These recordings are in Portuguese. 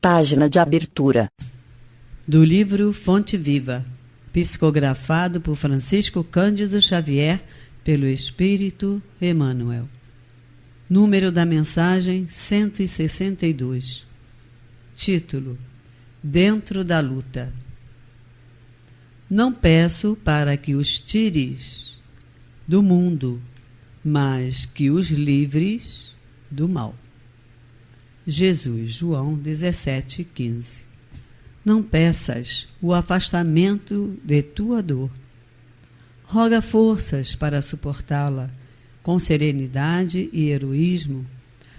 Página de abertura. Do livro Fonte Viva, psicografado por Francisco Cândido Xavier, pelo Espírito Emmanuel. Número da mensagem 162. Título: Dentro da luta. Não peço para que os tires do mundo, mas que os livres do mal. Jesus, João 17,15. Não peças o afastamento de tua dor. Roga forças para suportá-la, com serenidade e heroísmo,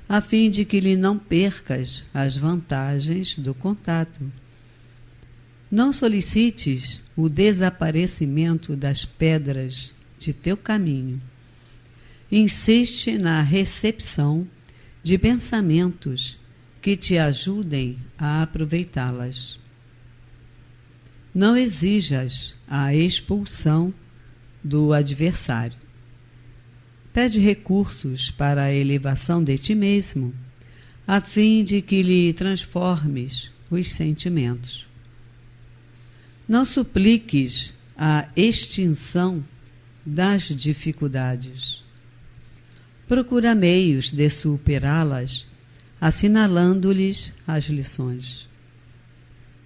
a fim de que lhe não percas as vantagens do contato. Não solicites o desaparecimento das pedras de teu caminho. Insiste na recepção de pensamentos que te ajudem a aproveitá-las. Não exijas a expulsão do adversário. Pede recursos para a elevação de ti mesmo, a fim de que lhe transformes os sentimentos. Não supliques a extinção das dificuldades. Procura meios de superá-las, assinalando-lhes as lições.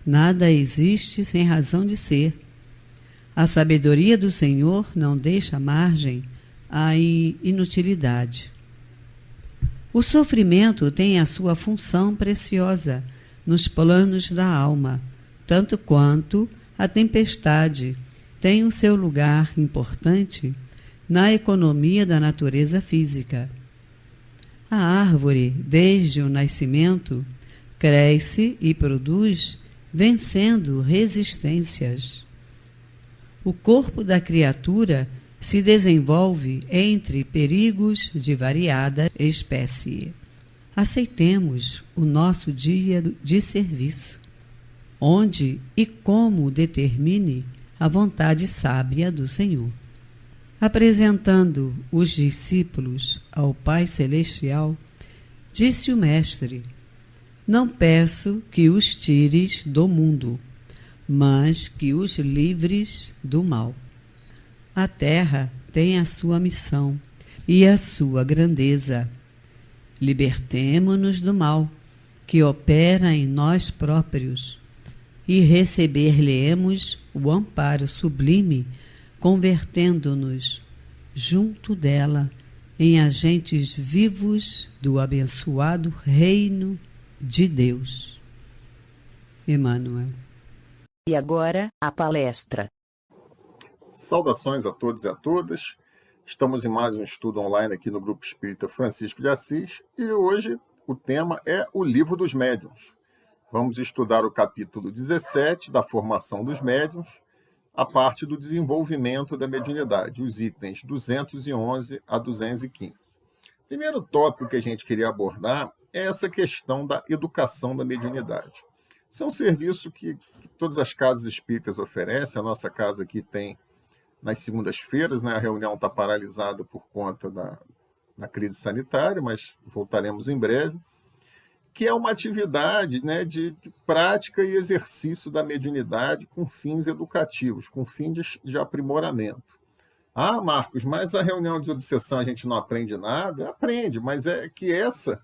Nada existe sem razão de ser. A sabedoria do Senhor não deixa margem à inutilidade. O sofrimento tem a sua função preciosa nos planos da alma, tanto quanto a tempestade tem o seu lugar importante na economia da natureza física. A árvore, desde o nascimento, cresce e produz, vencendo resistências. O corpo da criatura se desenvolve entre perigos de variada espécie. Aceitemos o nosso dia de serviço, onde e como determine a vontade sábia do Senhor. Apresentando os discípulos ao Pai Celestial, disse o Mestre: não peço que os tires do mundo, mas que os livres do mal. A terra tem a sua missão e a sua grandeza. Libertemo-nos do mal, que opera em nós próprios, e receber-lhe-emos o amparo sublime, convertendo-nos, junto dela, em agentes vivos do abençoado reino de Deus. Emmanuel. E agora, a palestra. Saudações a todos e a todas. Estamos em mais um estudo online aqui no Grupo Espírita Francisco de Assis e hoje o tema é o Livro dos Médiuns. Vamos estudar o capítulo 17 da formação dos médiuns, a parte do desenvolvimento da mediunidade, os itens 211 a 215. O primeiro tópico que a gente queria abordar é essa questão da educação da mediunidade. Isso é um serviço que todas as casas espíritas oferecem. A nossa casa aqui tem nas segundas-feiras, né? A reunião está paralisada por conta da crise sanitária, mas voltaremos em breve, que é uma atividade, né, de prática e exercício da mediunidade com fins educativos, com fins de aprimoramento. Ah, Marcos, mas a reunião de obsessão a gente não aprende nada? Aprende, mas é que essa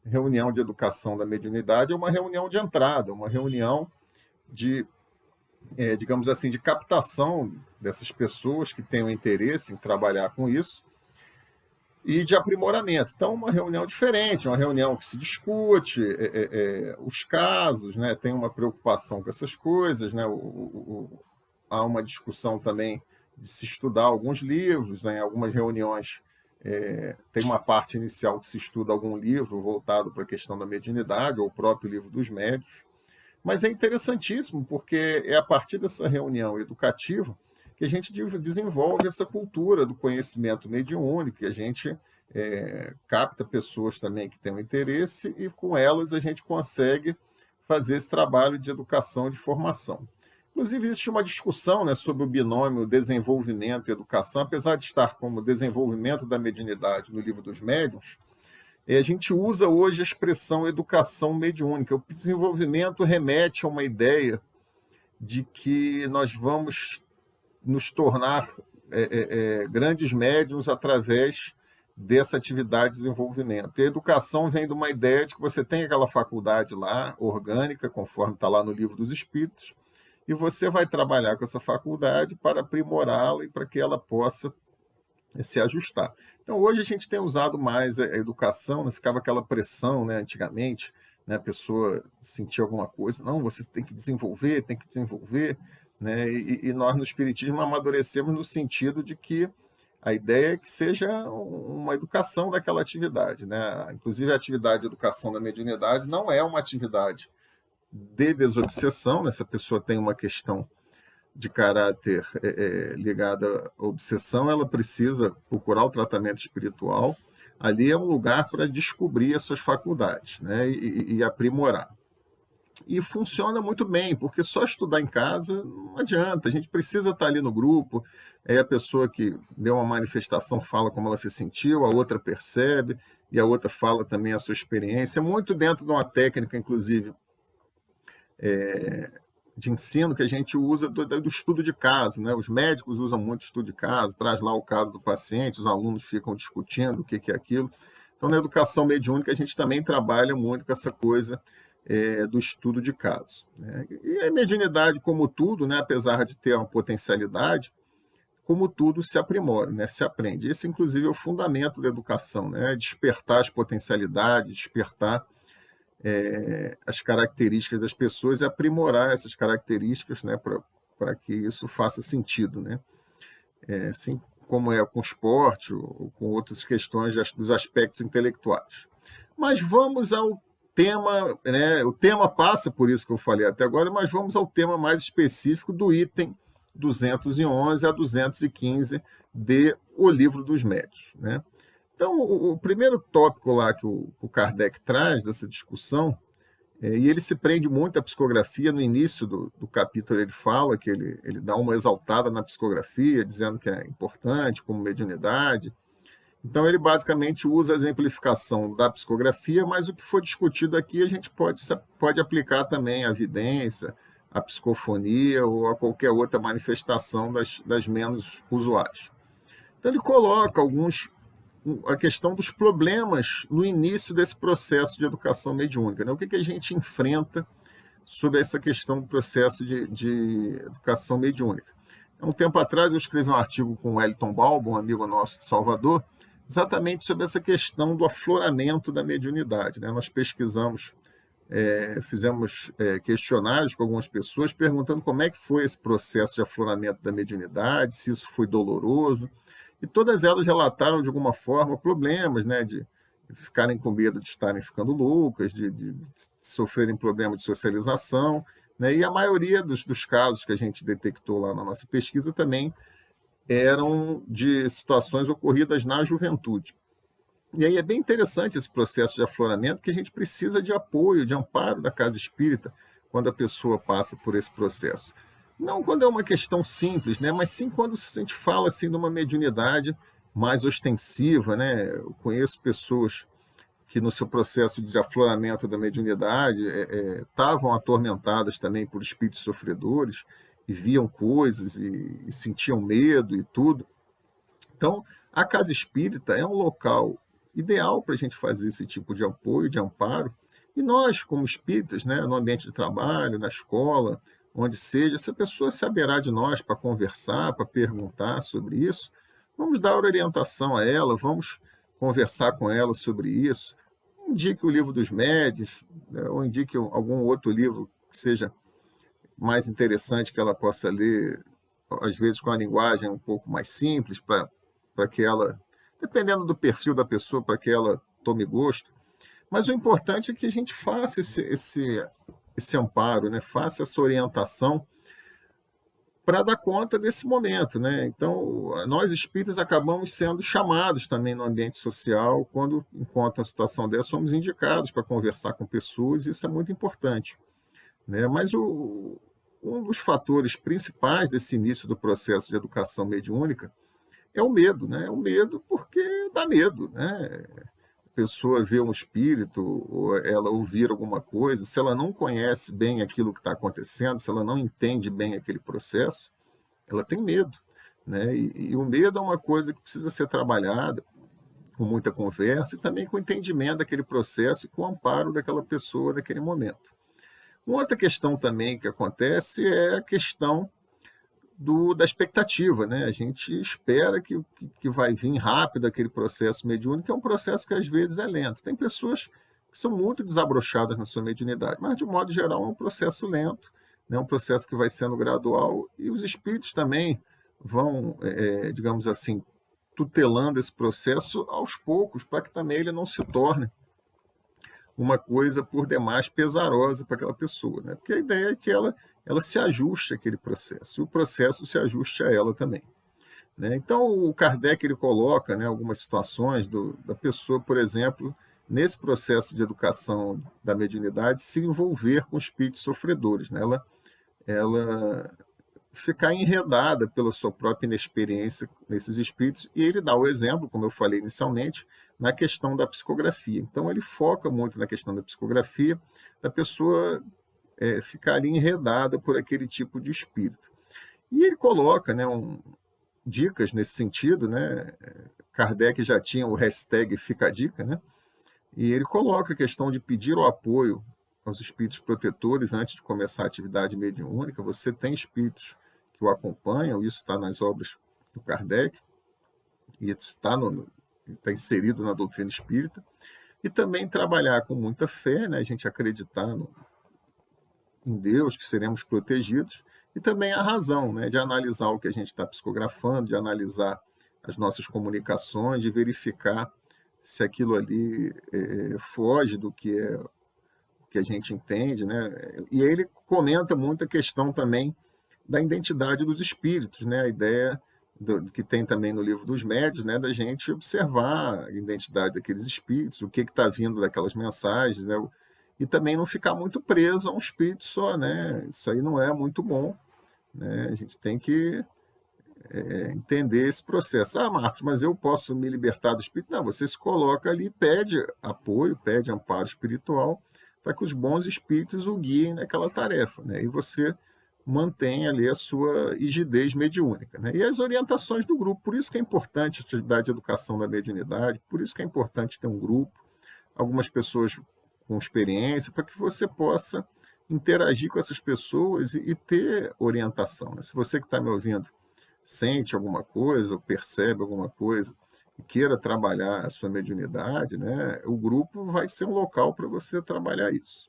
reunião de educação da mediunidade é uma reunião de entrada, uma reunião de, digamos assim, de captação dessas pessoas que tenham interesse em trabalhar com isso, e de aprimoramento. Então, uma reunião diferente, uma reunião que se discute os casos, né? Tem uma preocupação com essas coisas, né? Há uma discussão também de se estudar alguns livros, né? Em algumas reuniões tem uma parte inicial que se estuda algum livro voltado para a questão da mediunidade, ou o próprio livro dos médiuns. Mas é interessantíssimo, porque é a partir dessa reunião educativa que a gente desenvolve essa cultura do conhecimento mediúnico, que a gente capta pessoas também que têm um interesse e com elas a gente consegue fazer esse trabalho de educação e de formação. Inclusive, existe uma discussão, né, sobre o binômio desenvolvimento e educação, apesar de estar como desenvolvimento da mediunidade no livro dos médiuns, A gente usa hoje a expressão educação mediúnica. O desenvolvimento remete a uma ideia de que nós vamos nos tornar grandes médiuns através dessa atividade de desenvolvimento. E a educação vem de uma ideia de que você tem aquela faculdade lá, orgânica, conforme está lá no Livro dos Espíritos, e você vai trabalhar com essa faculdade para aprimorá-la e para que ela possa se ajustar. Então, hoje a gente tem usado mais a educação, não ficava aquela pressão, né, antigamente, né, a pessoa sentia alguma coisa, não, você tem que desenvolver, né, e nós no Espiritismo amadurecemos no sentido de que a ideia é que seja uma educação daquela atividade, né? Inclusive a atividade de educação da mediunidade não é uma atividade de desobsessão, né? Se a pessoa tem uma questão de caráter ligada à obsessão, ela precisa procurar o tratamento espiritual. Ali é um lugar para descobrir as suas faculdades, né? E aprimorar. E funciona muito bem, porque só estudar em casa não adianta, a gente precisa estar ali no grupo, aí a pessoa que deu uma manifestação fala como ela se sentiu, a outra percebe, e a outra fala também a sua experiência, muito dentro de uma técnica, inclusive, de ensino que a gente usa do estudo de caso, né? Os médicos usam muito estudo de caso, traz lá o caso do paciente, os alunos ficam discutindo o que é aquilo. Então, na educação mediúnica, a gente também trabalha muito com essa coisa do estudo de casos, né? E a mediunidade, como tudo, né, apesar de ter uma potencialidade, como tudo se aprimora, né, se aprende. Esse, inclusive, é o fundamento da educação, né? Despertar as potencialidades, despertar as características das pessoas e aprimorar essas características, né, para que isso faça sentido, né? Assim como é com o esporte ou com outras questões dos aspectos intelectuais. Mas vamos ao tema, né? O tema passa por isso que eu falei até agora, mas vamos ao tema mais específico do item 211 a 215 de O Livro dos Médiuns, né? Então, o primeiro tópico lá que o Kardec traz dessa discussão, e ele se prende muito à psicografia. No início do capítulo ele fala que ele dá uma exaltada na psicografia, dizendo que é importante como mediunidade. Então, ele basicamente usa a exemplificação da psicografia, mas o que for discutido aqui a gente pode aplicar também à vidência, à psicofonia ou a qualquer outra manifestação das menos usuais. Então, ele coloca a questão dos problemas no início desse processo de educação mediúnica, né? O que a gente enfrenta sobre essa questão do processo de educação mediúnica. Há um tempo atrás eu escrevi um artigo com o Wellington Balbo, um amigo nosso de Salvador, exatamente sobre essa questão do afloramento da mediunidade, né? Nós pesquisamos, fizemos questionários com algumas pessoas perguntando como é que foi esse processo de afloramento da mediunidade, se isso foi doloroso, e todas elas relataram de alguma forma problemas, né, de ficarem com medo de estarem ficando loucas, de sofrerem problemas de socialização, né? E a maioria dos casos que a gente detectou lá na nossa pesquisa também eram de situações ocorridas na juventude. E aí é bem interessante esse processo de afloramento, que a gente precisa de apoio, de amparo da casa espírita quando a pessoa passa por esse processo. Não quando é uma questão simples, né? Mas sim quando a gente fala assim, de uma mediunidade mais ostensiva, né? Eu conheço pessoas que no seu processo de afloramento da mediunidade estavam atormentadas também por espíritos sofredores e viam coisas e sentiam medo e tudo. Então, a casa espírita é um local ideal para a gente fazer esse tipo de apoio, de amparo, e nós, como espíritas, né, no ambiente de trabalho, na escola, onde seja, se a pessoa se haverá de nós para conversar, para perguntar sobre isso, vamos dar orientação a ela, vamos conversar com ela sobre isso. Indique o Livro dos Médiuns, né, ou indique algum outro livro que seja mais interessante que ela possa ler, às vezes com a linguagem um pouco mais simples, para que ela, dependendo do perfil da pessoa, para que ela tome gosto. Mas o importante é que a gente faça esse amparo, né? Faça essa orientação para dar conta desse momento, né? Então, nós espíritas acabamos sendo chamados também no ambiente social, quando enquanto uma situação dessa, somos indicados para conversar com pessoas, e isso é muito importante, né? Mas um dos fatores principais desse início do processo de educação mediúnica é o medo, né? É o medo porque dá medo, né? pessoa vê um espírito, ou ela ouvir alguma coisa, se ela não conhece bem aquilo que está acontecendo, se ela não entende bem aquele processo, ela tem medo, né? E o medo é uma coisa que precisa ser trabalhada com muita conversa e também com o entendimento daquele processo e com o amparo daquela pessoa naquele momento. Uma outra questão também que acontece é a questão da expectativa, né? A gente espera que vai vir rápido aquele processo mediúnico, que é um processo que às vezes é lento. Tem pessoas que são muito desabrochadas na sua mediunidade, mas de modo geral é um processo lento, né? Um processo que vai sendo gradual, e os espíritos também vão, digamos assim, tutelando esse processo aos poucos, para que também ele não se torne uma coisa por demais pesarosa para aquela pessoa, né? Porque a ideia é que ela se ajuste àquele processo, e o processo se ajuste a ela também, né? Então, o Kardec ele coloca, né, algumas situações da pessoa, por exemplo, nesse processo de educação da mediunidade, se envolver com espíritos sofredores, né? Ela ficar enredada pela sua própria inexperiência nesses espíritos, e ele dá o exemplo, como eu falei inicialmente, na questão da psicografia. Então, ele foca muito na questão da psicografia, da pessoa ficar enredada por aquele tipo de espírito. E ele coloca, né, dicas nesse sentido, né? Kardec já tinha o hashtag Fica a Dica, né? E ele coloca a questão de pedir o apoio aos espíritos protetores antes de começar a atividade mediúnica. Você tem espíritos que o acompanham, isso está nas obras do Kardec, e está inserido na doutrina espírita. E também trabalhar com muita fé, né? A gente acreditar em Deus, que seremos protegidos, e também a razão, né? De analisar o que a gente está psicografando, de analisar as nossas comunicações, de verificar se aquilo ali foge do que a gente entende, né? E ele comenta muito a questão também da identidade dos espíritos, né? A ideia que tem também no Livro dos Médiuns, né? Da gente observar a identidade daqueles espíritos, o que está vindo daquelas mensagens, né? E também não ficar muito preso a um espírito só, né? Isso aí não é muito bom, né? A gente tem que entender esse processo. Ah, Marcos, mas eu posso me libertar do espírito? Não, você se coloca ali, pede apoio, pede amparo espiritual, para que os bons espíritos o guiem naquela tarefa, né? E você mantém ali a sua rigidez mediúnica, né? E as orientações do grupo, por isso que é importante a atividade de educação da mediunidade, por isso que é importante ter um grupo, algumas pessoas com experiência, para que você possa interagir com essas pessoas e ter orientação, né? Se você que está me ouvindo sente alguma coisa, ou percebe alguma coisa, e queira trabalhar a sua mediunidade, né, o grupo vai ser um local para você trabalhar isso.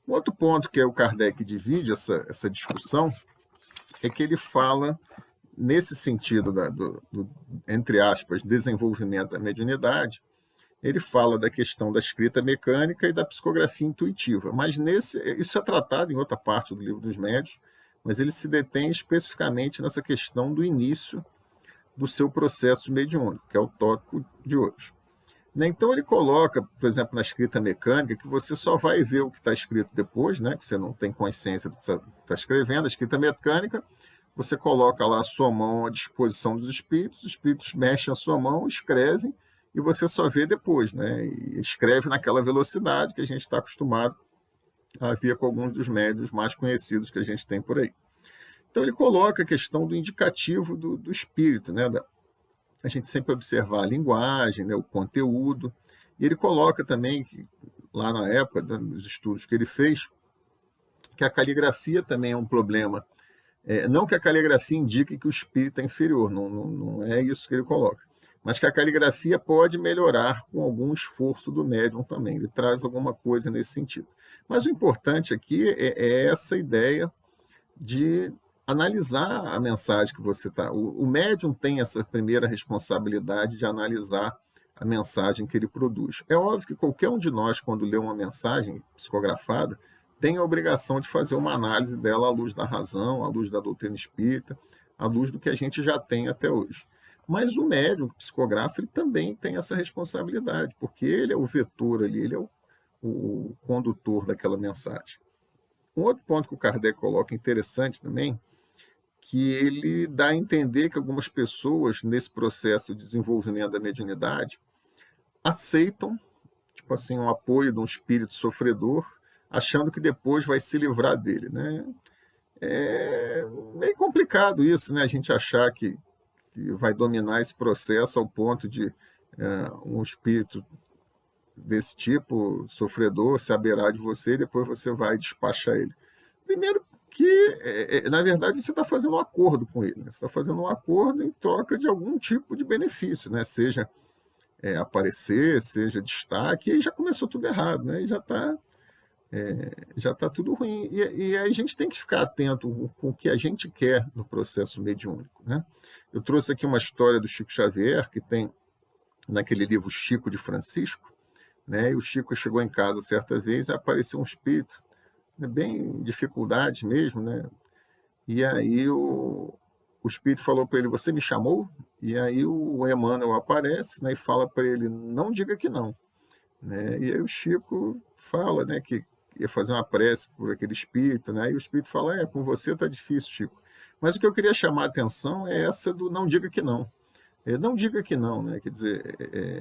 Um outro ponto que o Kardec divide essa discussão é que ele fala, nesse sentido do, entre aspas, desenvolvimento da mediunidade, ele fala da questão da escrita mecânica e da psicografia intuitiva, mas isso é tratado em outra parte do Livro dos Médiuns, mas ele se detém especificamente nessa questão do início do seu processo mediúnico, que é o tópico de hoje. Então ele coloca, por exemplo, na escrita mecânica, que você só vai ver o que está escrito depois, né? Que você não tem consciência do que você está escrevendo. A escrita mecânica, você coloca lá a sua mão à disposição dos espíritos, os espíritos mexem a sua mão, escrevem, e você só vê depois, né? E escreve naquela velocidade que a gente está acostumado a ver com alguns dos médiuns mais conhecidos que a gente tem por aí. Então ele coloca a questão do indicativo do espírito, né? A gente sempre observar a linguagem, né? O conteúdo, e ele coloca também, que, lá na época dos estudos que ele fez, que a caligrafia também é um problema. Não que a caligrafia indique que o espírito é inferior, não é isso que ele coloca, mas que a caligrafia pode melhorar com algum esforço do médium também, ele traz alguma coisa nesse sentido. Mas o importante aqui é essa ideia de analisar a mensagem que você está... O médium tem essa primeira responsabilidade de analisar a mensagem que ele produz. É óbvio que qualquer um de nós, quando lê uma mensagem psicografada, tem a obrigação de fazer uma análise dela à luz da razão, à luz da doutrina espírita, à luz do que a gente já tem até hoje. Mas o médium psicografa, ele também tem essa responsabilidade, porque ele é o vetor ali, ele é o condutor daquela mensagem. Um outro ponto que o Kardec coloca interessante também, que ele dá a entender que algumas pessoas, nesse processo de desenvolvimento da mediunidade, aceitam, tipo assim, um apoio de um espírito sofredor, achando que depois vai se livrar dele, né? É meio complicado isso, né? A gente achar que vai dominar esse processo ao ponto de um espírito desse tipo, sofredor, se aberar de você e depois você vai despachar ele. Primeiro que, na verdade, você está fazendo um acordo com ele, né? Você está fazendo um acordo em troca de algum tipo de benefício, né? Seja aparecer, seja destaque, e aí já começou tudo errado, né? E já tá tudo ruim. E aí a gente tem que ficar atento com o que a gente quer no processo mediúnico, né? Eu trouxe aqui uma história do Chico Xavier, que tem naquele livro Chico de Francisco, né? E o Chico chegou em casa certa vez e apareceu um espírito, né, bem em dificuldade mesmo, né? E aí o espírito falou para ele: você me chamou? E aí o Emmanuel aparece, né, e fala para ele: não diga que não, né? E aí o Chico fala, né, que ia fazer uma prece por aquele espírito, né? E o espírito fala: com você tá difícil, Chico. Mas o que eu queria chamar a atenção é essa do não diga que não. Não diga que não, né? Quer dizer,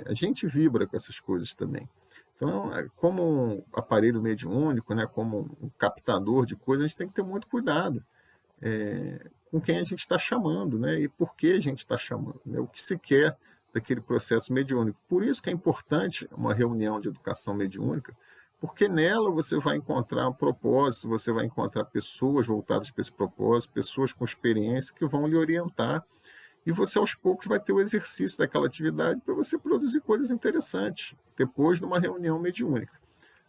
a gente vibra com essas coisas também. Então, como um aparelho mediúnico, né, como um captador de coisas, a gente tem que ter muito cuidado com quem a gente está chamando, né, e por que a gente está chamando, né, o que se quer daquele processo mediúnico. Por isso que é importante uma reunião de educação mediúnica, porque nela você vai encontrar um propósito, você vai encontrar pessoas voltadas para esse propósito, pessoas com experiência que vão lhe orientar, e você aos poucos vai ter o exercício daquela atividade para você produzir coisas interessantes, depois de uma reunião mediúnica.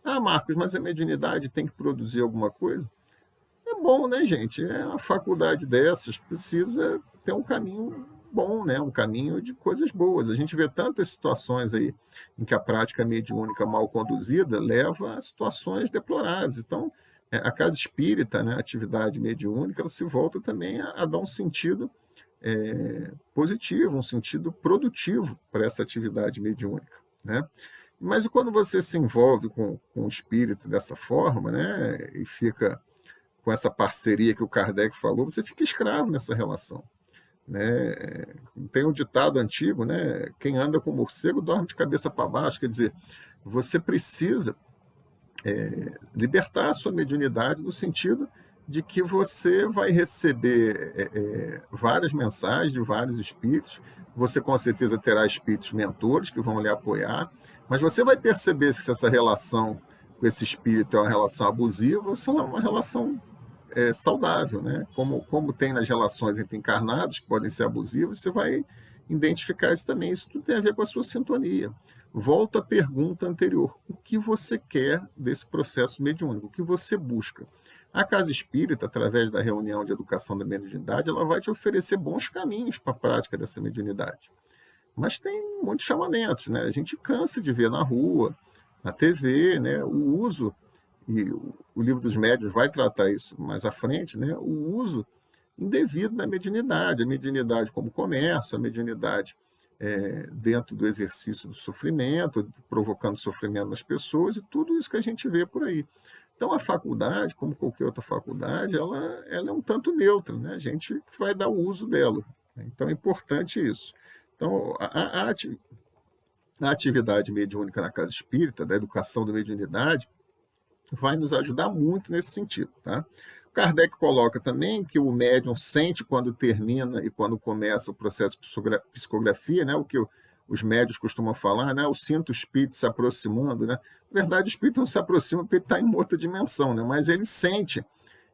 Ah, Marcos, mas a mediunidade tem que produzir alguma coisa? É bom, né, gente? Uma faculdade dessas precisa ter um caminho bom, né? Um caminho de coisas boas. A gente vê tantas situações aí em que a prática mediúnica mal conduzida leva a situações deploráveis. Então, a casa espírita, né, a atividade mediúnica, ela se volta também a dar um sentido positivo, um sentido produtivo para essa atividade mediúnica, né? Mas quando você se envolve com o espírito dessa forma, né, e fica com essa parceria que o Kardec falou, você fica escravo nessa relação, né? Tem um ditado antigo, né? Quem anda com morcego dorme de cabeça para baixo. Quer dizer, você precisa libertar a sua mediunidade no sentido de que você vai receber várias mensagens de vários espíritos, você com certeza terá espíritos mentores que vão lhe apoiar, mas você vai perceber se essa relação com esse espírito é uma relação abusiva ou se ela é uma relação saudável, né? Como tem nas relações entre encarnados, que podem ser abusivas, você vai identificar isso também. Isso tudo tem a ver com a sua sintonia. Volto à pergunta anterior: o que você quer desse processo mediúnico? O que você busca? A Casa Espírita, através da reunião de educação da mediunidade, ela vai te oferecer bons caminhos para a prática dessa mediunidade. Mas tem muitos chamamentos, né? A gente cansa de ver na rua, na TV, né, o uso, e o Livro dos Médiuns vai tratar isso mais à frente, né, o uso indevido da mediunidade, a mediunidade como comércio, a mediunidade dentro do exercício do sofrimento, provocando sofrimento nas pessoas, e tudo isso que a gente vê por aí. Então, a faculdade, como qualquer outra faculdade, ela é um tanto neutra, né? A gente vai dar o uso dela. Então, é importante isso. Então, a atividade mediúnica na Casa Espírita, da educação da mediunidade, vai nos ajudar muito nesse sentido, tá? Kardec coloca também que o médium sente quando termina e quando começa o processo de psicografia, né? O que os médiuns costumam falar, né? Eu sinto o espírito se aproximando, né? Na verdade, o espírito não se aproxima porque ele está em outra dimensão, né? Mas ele sente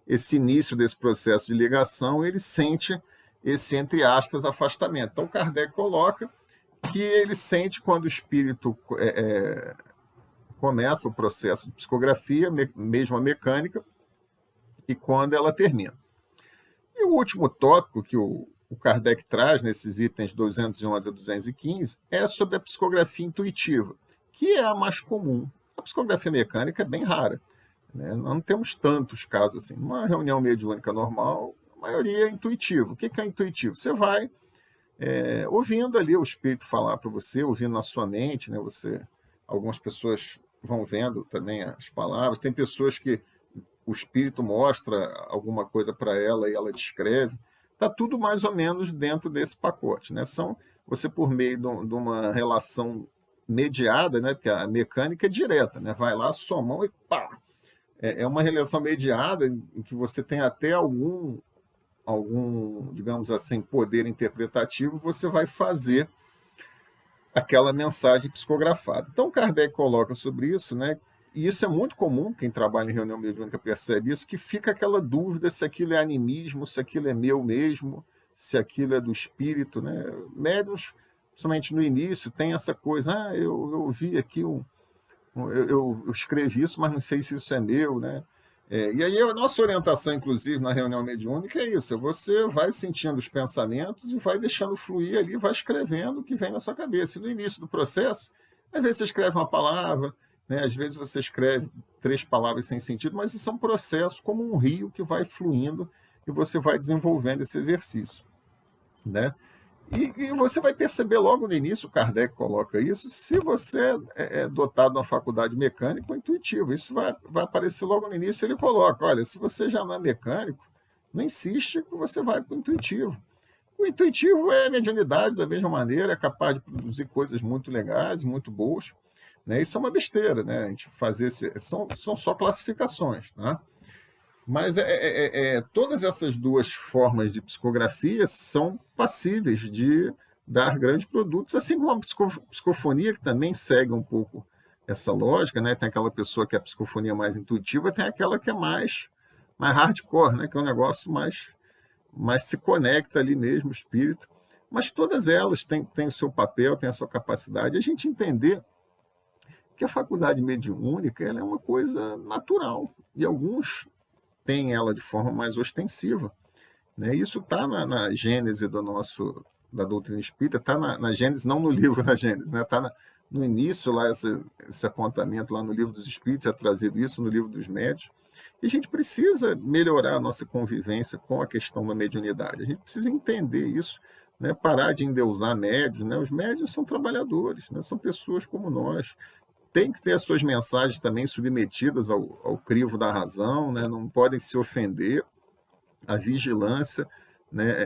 esse início desse processo de ligação, ele sente esse, entre aspas, afastamento. Então, Kardec coloca que ele sente quando o espírito começa o processo de psicografia, mesmo a mecânica, e quando ela termina. E o último tópico que o Kardec traz nesses itens 211 a 215 é sobre a psicografia intuitiva, que é a mais comum. A psicografia mecânica é bem rara, né? Nós não temos tantos casos assim. Numa reunião mediúnica normal, a maioria é intuitivo. O que é intuitivo? Você vai ouvindo ali o espírito falar para você, ouvindo na sua mente, né? Algumas pessoas vão vendo também as palavras, tem pessoas que o espírito mostra alguma coisa para ela e ela descreve. Está tudo mais ou menos dentro desse pacote, né? Você, por meio de uma relação mediada, né? Porque a mecânica é direta, né? Vai lá, sua mão e pá! É uma realização mediada em que você tem até algum, digamos assim, poder interpretativo, você vai fazer aquela mensagem psicografada. Então, Kardec coloca sobre isso, né? E isso é muito comum, quem trabalha em reunião mediúnica percebe isso, que fica aquela dúvida se aquilo é animismo, se aquilo é meu mesmo, se aquilo é do espírito, né? Médiuns, principalmente no início, tem essa coisa, eu vi aqui eu escrevi isso, mas não sei se isso é meu, né? E aí a nossa orientação, inclusive, na reunião mediúnica é isso, você vai sentindo os pensamentos e vai deixando fluir ali, vai escrevendo o que vem na sua cabeça. E no início do processo, às vezes você escreve uma palavra, né? Às vezes você escreve 3 palavras sem sentido, mas isso é um processo como um rio que vai fluindo e você vai desenvolvendo esse exercício, né? E você vai perceber logo no início, o Kardec coloca isso, se você é dotado de uma faculdade mecânica ou intuitiva. Isso vai aparecer logo no início, ele coloca, olha, se você já não é mecânico, não insiste que você vai para o intuitivo. O intuitivo é mediunidade da mesma maneira, é capaz de produzir coisas muito legais, muito boas, né? Isso é uma besteira, né? A gente fazer são só classificações, tá? Mas todas essas 2 formas de psicografia são passíveis de dar grandes produtos, assim como a psicofonia, que também segue um pouco essa lógica, né? Tem aquela pessoa que é a psicofonia mais intuitiva, tem aquela que é mais hardcore, né? Que é um negócio mais se conecta ali mesmo, o espírito. Mas todas elas têm o seu papel, têm a sua capacidade. A gente entender que a faculdade mediúnica ela é uma coisa natural, e alguns tem ela de forma mais ostensiva, né? Isso está na gênese da doutrina espírita, está na gênese, não no livro na gênese, né? Está no início lá, esse apontamento lá no livro dos espíritos, é trazido isso no livro dos médiuns, e a gente precisa melhorar a nossa convivência com a questão da mediunidade, a gente precisa entender isso, né? Parar de endeusar médiuns, né? Os médiuns são trabalhadores, né? São pessoas como nós, tem que ter as suas mensagens também submetidas ao crivo da razão, né? Não podem se ofender, a vigilância, né,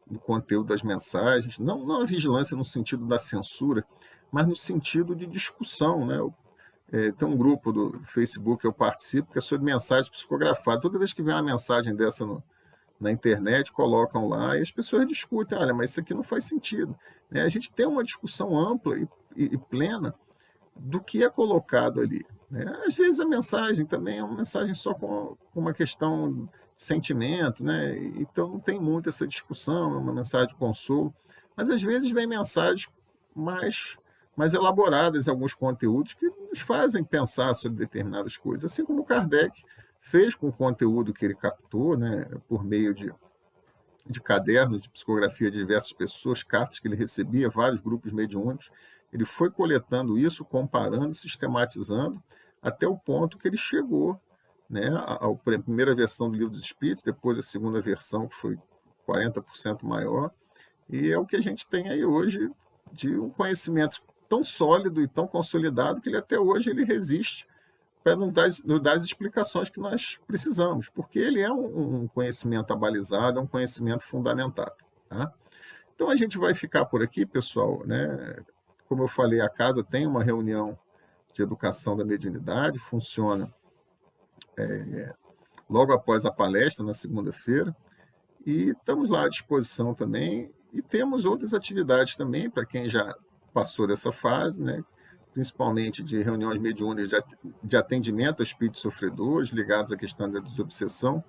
do conteúdo das mensagens, não a vigilância no sentido da censura, mas no sentido de discussão, né? Tem um grupo do Facebook que eu participo que é sobre mensagem psicografada. Toda vez que vem uma mensagem dessa na internet, colocam lá e as pessoas discutem, olha, mas isso aqui não faz sentido, né? A gente tem uma discussão ampla e plena do que é colocado ali, né? Às vezes a mensagem também é uma mensagem só com uma questão de sentimento, né? Então não tem muito essa discussão, é uma mensagem de consolo, mas às vezes vem mensagens mais elaboradas em alguns conteúdos que nos fazem pensar sobre determinadas coisas, assim como Kardec fez com o conteúdo que ele captou, né? Por meio de cadernos de psicografia de diversas pessoas, cartas que ele recebia, vários grupos mediúnicos. Ele foi coletando isso, comparando, sistematizando, até o ponto que ele chegou, né, à primeira versão do Livro dos Espíritos, depois a segunda versão, que foi 40% maior, e é o que a gente tem aí hoje de um conhecimento tão sólido e tão consolidado que ele até hoje ele resiste para nos dar as explicações que nós precisamos, porque ele é um conhecimento abalizado, é um conhecimento fundamentado, tá? Então a gente vai ficar por aqui, pessoal, né? Como eu falei, a casa tem uma reunião de educação da mediunidade, funciona logo após a palestra, na segunda-feira, e estamos lá à disposição também, e temos outras atividades também para quem já passou dessa fase, né? Principalmente de reuniões mediúnicas de atendimento a espíritos sofredores, ligados à questão da desobsessão.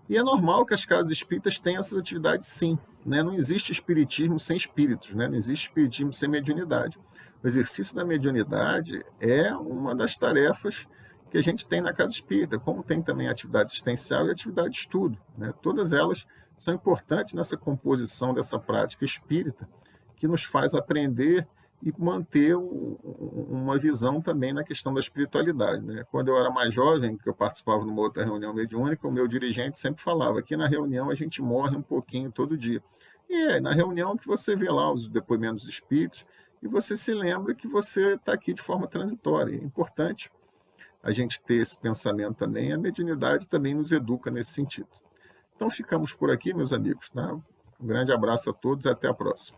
E é normal que as casas espíritas tenham essas atividades, sim, né? Não existe espiritismo sem espíritos, né? Não existe espiritismo sem mediunidade. O exercício da mediunidade é uma das tarefas que a gente tem na casa espírita, como tem também a atividade assistencial e a atividade de estudo, né? Todas elas são importantes nessa composição dessa prática espírita, que nos faz aprender e manter uma visão também na questão da espiritualidade, né? Quando eu era mais jovem, que eu participava de uma outra reunião mediúnica, o meu dirigente sempre falava que na reunião a gente morre um pouquinho todo dia. E é na reunião que você vê lá os depoimentos dos espíritos e você se lembra que você está aqui de forma transitória. É importante a gente ter esse pensamento também, a mediunidade também nos educa nesse sentido. Então ficamos por aqui, meus amigos, tá? Um grande abraço a todos e até a próxima.